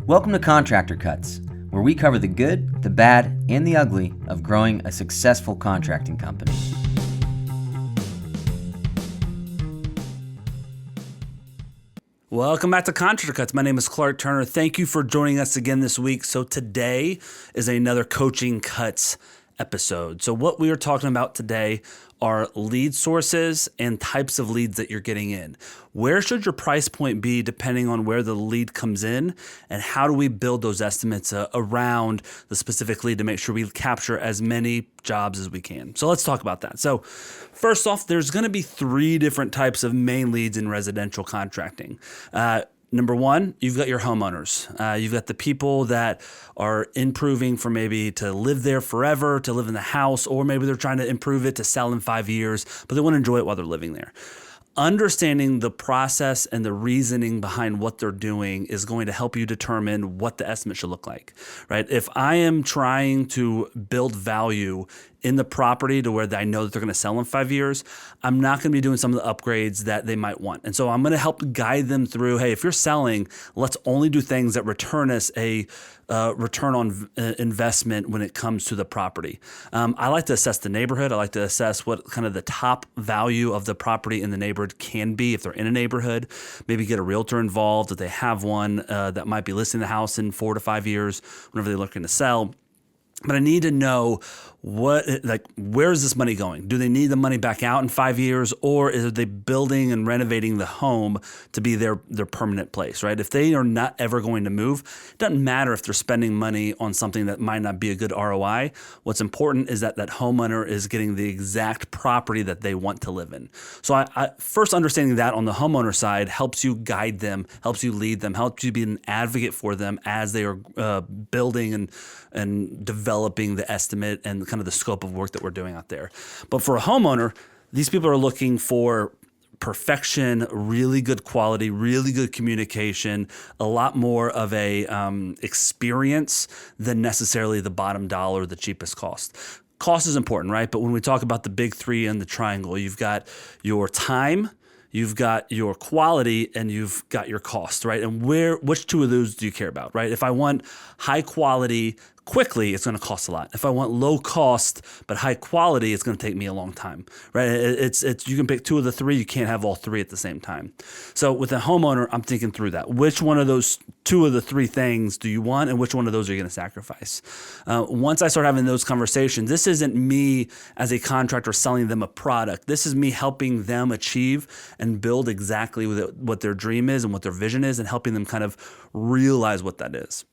Welcome to Contractor Cuts, where we cover the good, the bad, and the ugly of growing a successful contracting company. Welcome back to Contractor Cuts. My name is Clark Turner. Thank you for joining us again this week. So today is another Coaching Cuts episode. So what we are talking about today are lead sources and types of leads that you're getting in. Where should your price point be depending on where the lead comes in, and how do we build those estimates around the specific lead to make sure we capture as many jobs as we can? So let's talk about that. So first off, there's going to be three different types of main leads in residential contracting. Number one, you've got your homeowners. You've got the people that are improving for maybe to live there forever, to live in the house, or maybe they're trying to improve it to sell in 5 years, but they want to enjoy it while they're living there. Understanding the process and the reasoning behind what they're doing is going to help you determine what the estimate should look like, right? If I am trying to build value in the property to where I know that they're going to sell in 5 years, I'm not going to be doing some of the upgrades that they might want. And so I'm going to help guide them through, hey, if you're selling, let's only do things that return us a return on investment when it comes to the property. I like to assess the neighborhood. I like to assess what kind of the top value of the property in the neighborhood can be if they're in a neighborhood. Maybe get a realtor involved if they have one that might be listing the house in 4 to 5 years whenever they're looking to sell. But I need to know where is this money going? Do they need the money back out in 5 years, or are they building and renovating the home to be their permanent place, right? If they are not ever going to move, it doesn't matter if they're spending money on something that might not be a good ROI. What's important is that homeowner is getting the exact property that they want to live in. So I first understanding that on the homeowner side helps you guide them, helps you lead them, helps you be an advocate for them as they are building and developing the estimate and kind of the scope of work that we're doing out there. But for a homeowner, these people are looking for perfection, really good quality, really good communication, a lot more of a experience than necessarily the bottom dollar, the cheapest cost. Cost is important, right? But when we talk about the big three in the triangle, you've got your time, you've got your quality, and you've got your cost, right? And which two of those do you care about, right? If I want high quality quickly, it's going to cost a lot. If I want low cost but high quality, it's going to take me a long time, right? It's you can pick two of the three. You can't have all three at the same time. So with a homeowner, I'm thinking through that. Which one of those two of the three things do you want, and which one of those are you going to sacrifice? Once I start having those conversations, this isn't me as a contractor selling them a product. This is me helping them achieve and build exactly what their dream is and what their vision is, and helping them kind of realize what that is.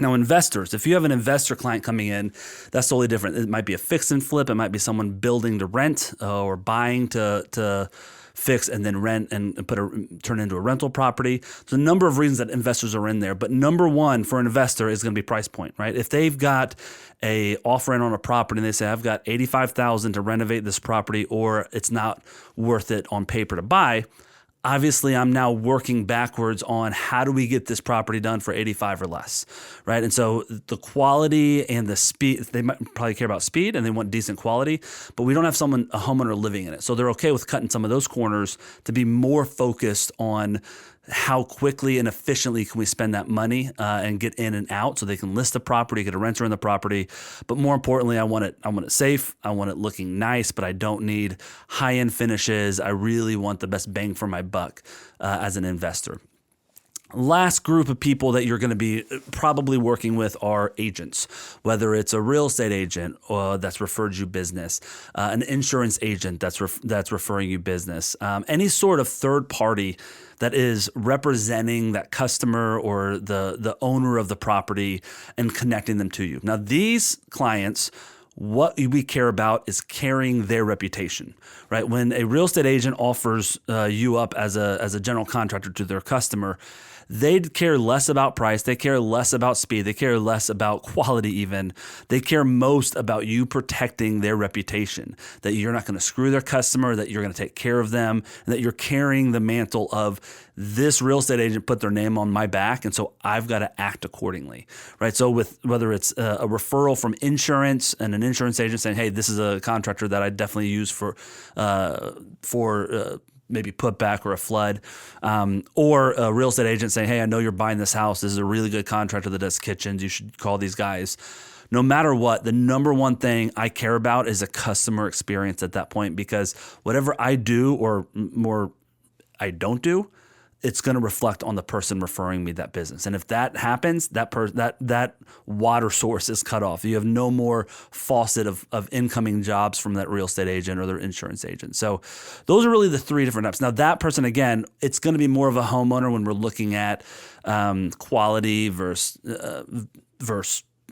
Now, investors, if you have an investor client coming in, that's totally different. It might be a fix and flip. It might be someone building to rent or buying to fix and then rent and turn into a rental property. There's a number of reasons that investors are in there. But number one for an investor is going to be price point, right? If they've got a offer in on a property and they say, I've got $85,000 to renovate this property, or it's not worth it on paper to buy, obviously, I'm now working backwards on how do we get this property done for 85 or less, right? And so the quality and the speed, they might probably care about speed and they want decent quality, but we don't have a homeowner living in it. So they're okay with cutting some of those corners to be more focused on how quickly and efficiently can we spend that money and get in and out so they can list the property, get a renter in the property. But more importantly, I want it safe. I want it looking nice, but I don't need high-end finishes. I really want the best bang for my buck as an investor. Last group of people that you're going to be probably working with are agents, whether it's a real estate agent that's referred you business, an insurance agent that's referring you business, any sort of third party that is representing that customer or the owner of the property and connecting them to you. Now, these clients, what we care about is carrying their reputation, right? When a real estate agent offers you up as a general contractor to their customer, they'd care less about price. They care less about speed. They care less about quality even. They care most about you protecting their reputation, that you're not going to screw their customer, that you're going to take care of them, and that you're carrying the mantle of this real estate agent put their name on my back, and so I've got to act accordingly, right? So with whether it's a referral from insurance and an insurance agent saying, hey, this is a contractor that I definitely use for maybe putback or a flood, or a real estate agent saying, hey, I know you're buying this house. This is a really good contractor that does kitchens. You should call these guys. No matter what, the number one thing I care about is a customer experience at that point, because whatever I do or more I don't do, it's going to reflect on the person referring me that business. And if that happens, that water source is cut off. You have no more faucet of incoming jobs from that real estate agent or their insurance agent. So those are really the three different types. Now that person, again, it's going to be more of a homeowner when we're looking at quality versus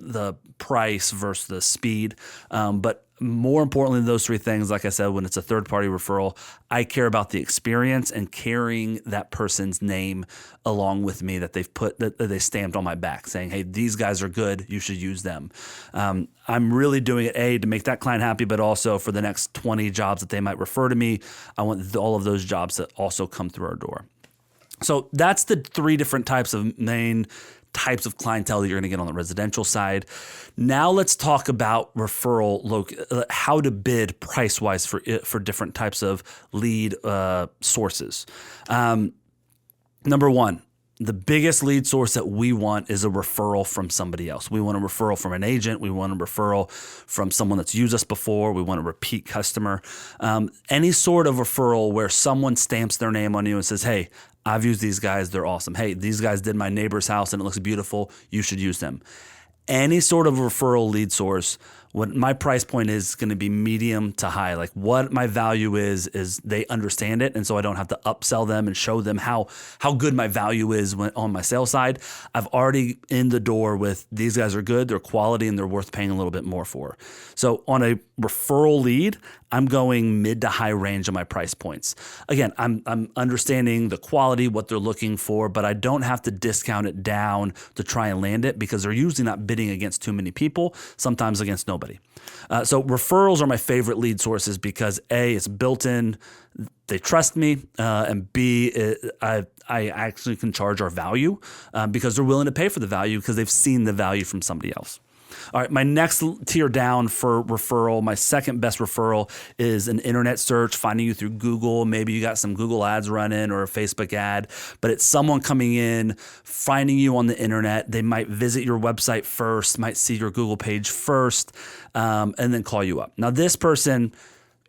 the price versus the speed. But more importantly than those three things, like I said, when it's a third-party referral, I care about the experience and carrying that person's name along with me that they stamped on my back saying, hey, these guys are good. You should use them. I'm really doing it, to make that client happy, but also for the next 20 jobs that they might refer to me. I want all of those jobs to also come through our door. So that's the three different types of main types of clientele that you're going to get on the residential side. Now let's talk about how to bid price-wise for different types of lead sources. Number one, the biggest lead source that we want is a referral from somebody else. We want a referral from an agent. We want a referral from someone that's used us before. We want a repeat customer. Any sort of referral where someone stamps their name on you and says, hey, I've used these guys. They're awesome. Hey, these guys did my neighbor's house and it looks beautiful. You should use them. Any sort of referral lead source, what my price point is going to be medium to high. Like what my value is they understand it. And so I don't have to upsell them and show them how good my value is on my sales side. I've already in the door with these guys are good, they're quality, and they're worth paying a little bit more for. So on a referral lead, I'm going mid to high range on my price points. Again, I'm understanding the quality, what they're looking for, but I don't have to discount it down to try and land it because they're usually not bidding against too many people, sometimes against nobody. So referrals are my favorite lead sources because A, it's built in, they trust me, and B, I actually can charge our value because they're willing to pay for the value because they've seen the value from somebody else. All right, my next tier down for referral, my second best referral is an internet search, finding you through Google. Maybe you got some Google ads running or a Facebook ad, but it's someone coming in, finding you on the internet. They might visit your website first, might see your Google page first, and then call you up. Now, this person,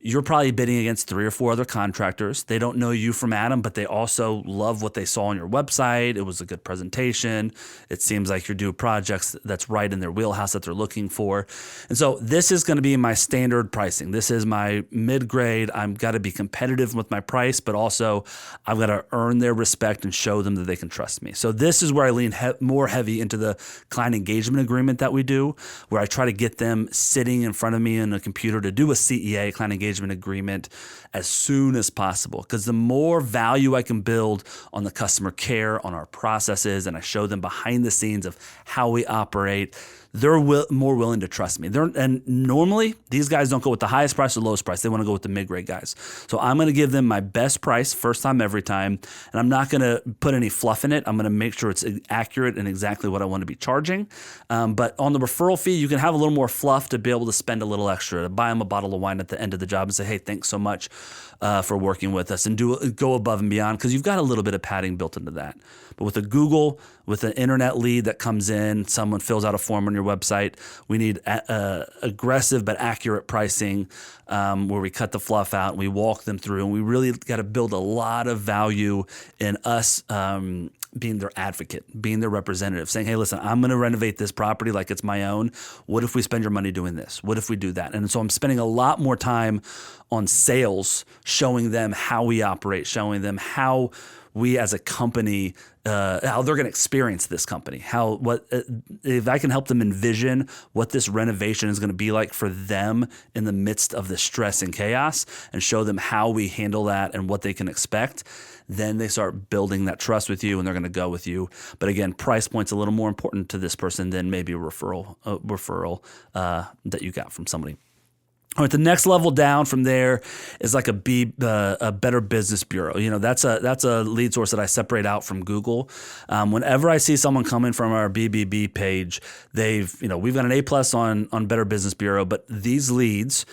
you're probably bidding against 3 or 4 other contractors. They don't know you from Adam, but they also love what they saw on your website. It was a good presentation. It seems like you're doing projects that's right in their wheelhouse that they're looking for. And so this is going to be my standard pricing. This is my mid-grade. I've got to be competitive with my price, but also I've got to earn their respect and show them that they can trust me. So this is where I lean more heavy into the client engagement agreement that we do, where I try to get them sitting in front of me in a computer to do a CEA, client engagement agreement, as soon as possible. Because the more value I can build on the customer care, on our processes, and I show them behind the scenes of how we operate, they're more willing to trust me. And normally, these guys don't go with the highest price or lowest price. They want to go with the mid-grade guys. So I'm going to give them my best price first time, every time. And I'm not going to put any fluff in it. I'm going to make sure it's accurate and exactly what I want to be charging. But on the referral fee, you can have a little more fluff to be able to spend a little extra, to buy them a bottle of wine at the end of the job and say, hey, thanks so much for working with us, and go above and beyond, because you've got a little bit of padding built into that. But with a Google, with an internet lead that comes in, someone fills out a form on your website, we need aggressive but accurate pricing where we cut the fluff out and we walk them through. And we really got to build a lot of value in us being their advocate, being their representative, saying, hey, listen, I'm going to renovate this property like it's my own. What if we spend your money doing this? What if we do that? And so I'm spending a lot more time on sales, showing them how we operate, showing them how we as a company, how they're going to experience this company, if I can help them envision what this renovation is going to be like for them in the midst of the stress and chaos, and show them how we handle that and what they can expect, then they start building that trust with you and they're going to go with you. But again, price point's a little more important to this person than maybe a referral that you got from somebody. All right, the next level down from there is like a Better Business Bureau. You know, that's a lead source that I separate out from Google. Whenever I see someone coming from our BBB page, we've got an A+ on Better Business Bureau, but these leads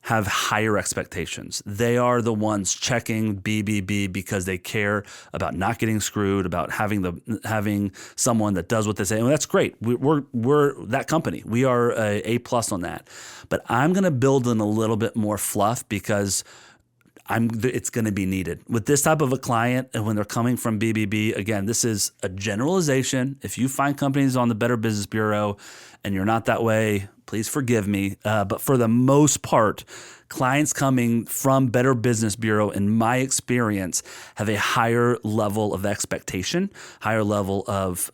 have higher expectations. They are the ones checking BBB because they care about not getting screwed, about having someone that does what they say. And that's great. We're that company. We are a plus on that. But I'm going to build in a little bit more fluff because it's going to be needed with this type of a client. And when they're coming from BBB, again, this is a generalization. If you find companies on the Better Business Bureau and you're not that way, please forgive me. But for the most part, clients coming from Better Business Bureau, in my experience, have a higher level of expectation, higher level of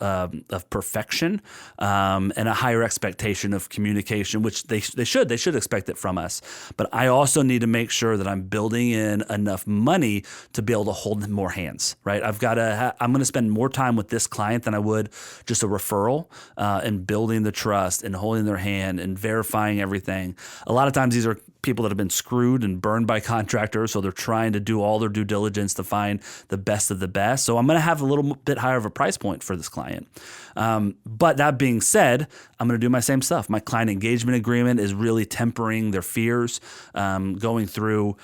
perfection, and a higher expectation of communication, which they should expect it from us. But I also need to make sure that I'm building in enough money to be able to hold more hands, right? I'm going to spend more time with this client than I would just a referral, and building the trust and holding their hand and verifying everything. A lot of times these are people that have been screwed and burned by contractors, so they're trying to do all their due diligence to find the best of the best. So I'm going to have a little bit higher of a price point for this client. But that being said, I'm going to do my same stuff. My client engagement agreement is really tempering their fears, going through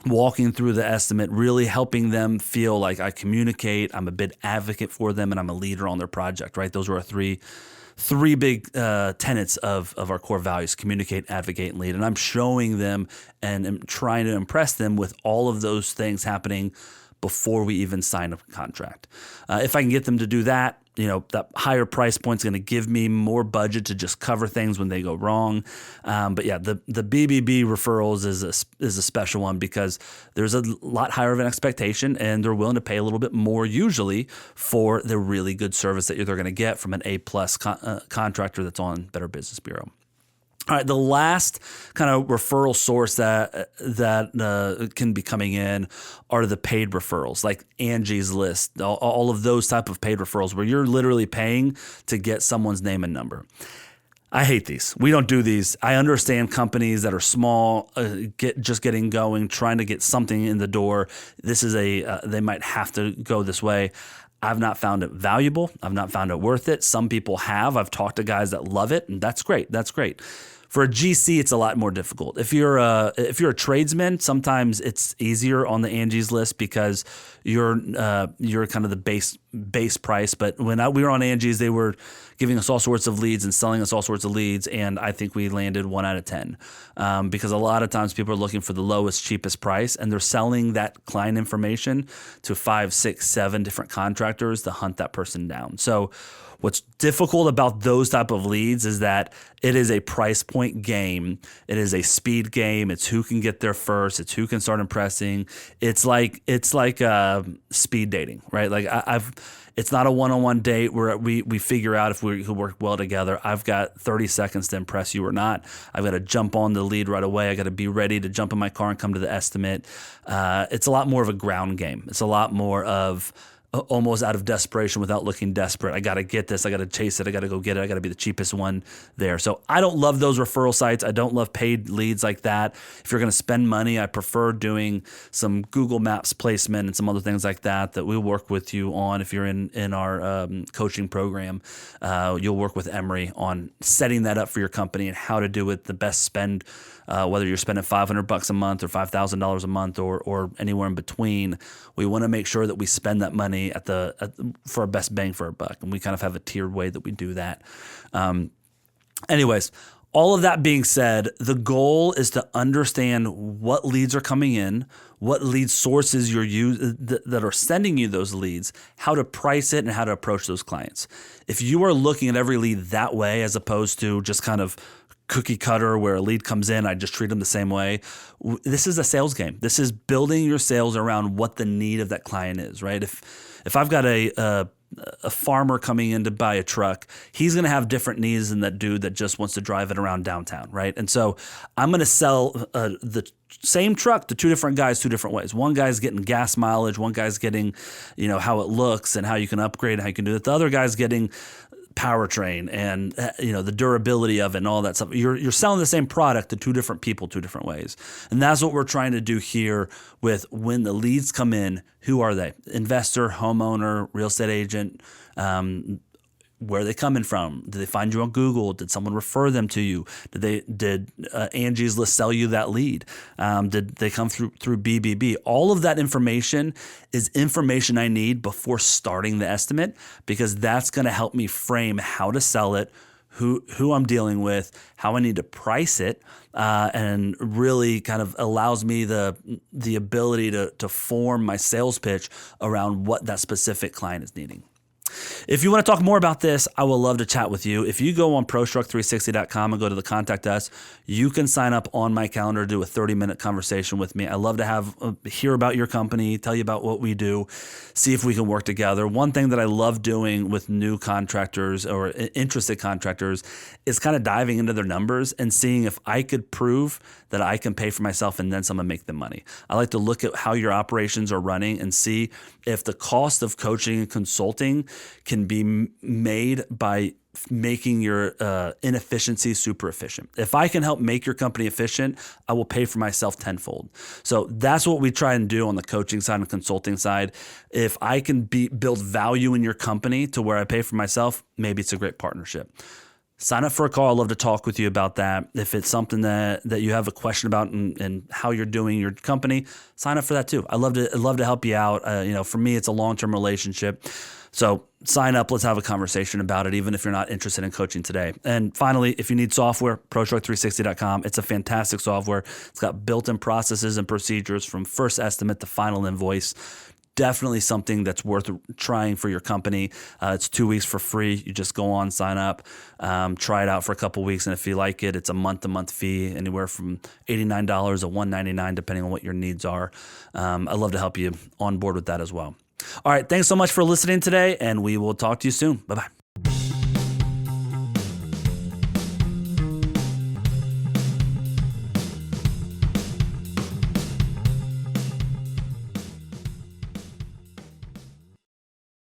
walking through the estimate, really helping them feel like I communicate, I'm a big advocate for them, and I'm a leader on their project, right? Those are our three big tenets of our core values: communicate, advocate, and lead. And I'm showing them and am trying to impress them with all of those things happening before we even sign a contract. If I can get them to do that, that higher price point is going to give me more budget to just cover things when they go wrong. But yeah, the BBB referrals is a special one because there's a lot higher of an expectation, and they're willing to pay a little bit more usually for the really good service that they're going to get from an A+ contractor that's on Better Business Bureau. All right, the last kind of referral source that can be coming in are the paid referrals, like Angie's List, all of those type of paid referrals where you're literally paying to get someone's name and number. I hate these. We don't do these. I understand companies that are small, just getting going, trying to get something in the door. This is they might have to go this way. I've not found it valuable. I've not found it worth it. Some people have. I've talked to guys that love it, and that's great. That's great. For a GC, it's a lot more difficult. If you're a tradesman, sometimes it's easier on the Angie's List because you're kind of the base price. But when we were on Angie's, they were giving us all sorts of leads and selling us all sorts of leads, and I think we landed 1 out of 10 because a lot of times people are looking for the lowest, cheapest price, and they're selling that client information to 5, 6, 7 different contractors to hunt that person down. So what's difficult about those type of leads is that it is a price point game. It is a speed game. It's who can get there first. It's who can start impressing. It's like speed dating, right? Like it's not a one-on-one date where we figure out if we work well together. I've got 30 seconds to impress you or not. I've got to jump on the lead right away. I got to be ready to jump in my car and come to the estimate. It's a lot more of a ground game. It's a lot more of almost out of desperation without looking desperate. I got to get this. I got to chase it. I got to go get it. I got to be the cheapest one there. So I don't love those referral sites. I don't love paid leads like that. If you're going to spend money, I prefer doing some Google Maps placement and some other things like that we'll work with you on. If you're in our coaching program, you'll work with Emery on setting that up for your company and how to do it the best spend, whether you're spending $500 a month or $5,000 a month or anywhere in between. We want to make sure that we spend that money for our best bang for our buck. And we kind of have a tiered way that we do that. Anyways, all of that being said, the goal is to understand what leads are coming in, what lead sources you're that are sending you those leads, how to price it, and how to approach those clients. If you are looking at every lead that way, as opposed to just kind of cookie cutter where a lead comes in, I just treat them the same way. This is a sales game. This is building your sales around what the need of that client is, right? If I've got a farmer coming in to buy a truck, he's going to have different needs than that dude that just wants to drive it around downtown, right? And so I'm going to sell the same truck to 2 different guys 2 different ways. One guy's getting gas mileage. One guy's getting, how it looks and how you can upgrade and how you can do it. The other guy's getting powertrain and the durability of it and all that stuff. You're selling the same product to 2 different people 2 different ways. And that's what we're trying to do here with when the leads come in. Who are they? Investor, homeowner, real estate agent, where are they coming from? Did they find you on Google? Did someone refer them to you? Did Angie's List sell you that lead? Did they come through BBB? All of that information is information I need before starting the estimate, because that's going to help me frame how to sell it, who I'm dealing with, how I need to price it, and really kind of allows me the ability to form my sales pitch around what that specific client is needing. If you want to talk more about this, I would love to chat with you. If you go on ProStruct360.com and go to the Contact Us, you can sign up on my calendar to do a 30-minute conversation with me. I love to hear about your company, tell you about what we do, see if we can work together. One thing that I love doing with new contractors or interested contractors is kind of diving into their numbers and seeing if I could prove that I can pay for myself and then some and make them money. I like to look at how your operations are running and see if the cost of coaching and consulting can be made by making your inefficiency super efficient. If I can help make your company efficient, I will pay for myself tenfold. So that's what we try and do on the coaching side and consulting side. If I can build value in your company to where I pay for myself, maybe it's a great partnership. Sign up for a call. I'd love to talk with you about that. If it's something that you have a question about and how you're doing your company, sign up for that too. I'd love to help you out. For me, it's a long-term relationship. So sign up. Let's have a conversation about it, even if you're not interested in coaching today. And finally, if you need software, ProStruct360.com. It's a fantastic software. It's got built-in processes and procedures from first estimate to final invoice. Definitely something that's worth trying for your company. It's 2 weeks for free. You just go on, sign up, try it out for a couple weeks, and if you like it, it's a month-to-month fee, anywhere from $89 to $199, depending on what your needs are. I'd love to help you on board with that as well. All right, thanks so much for listening today, and we will talk to you soon. Bye-bye.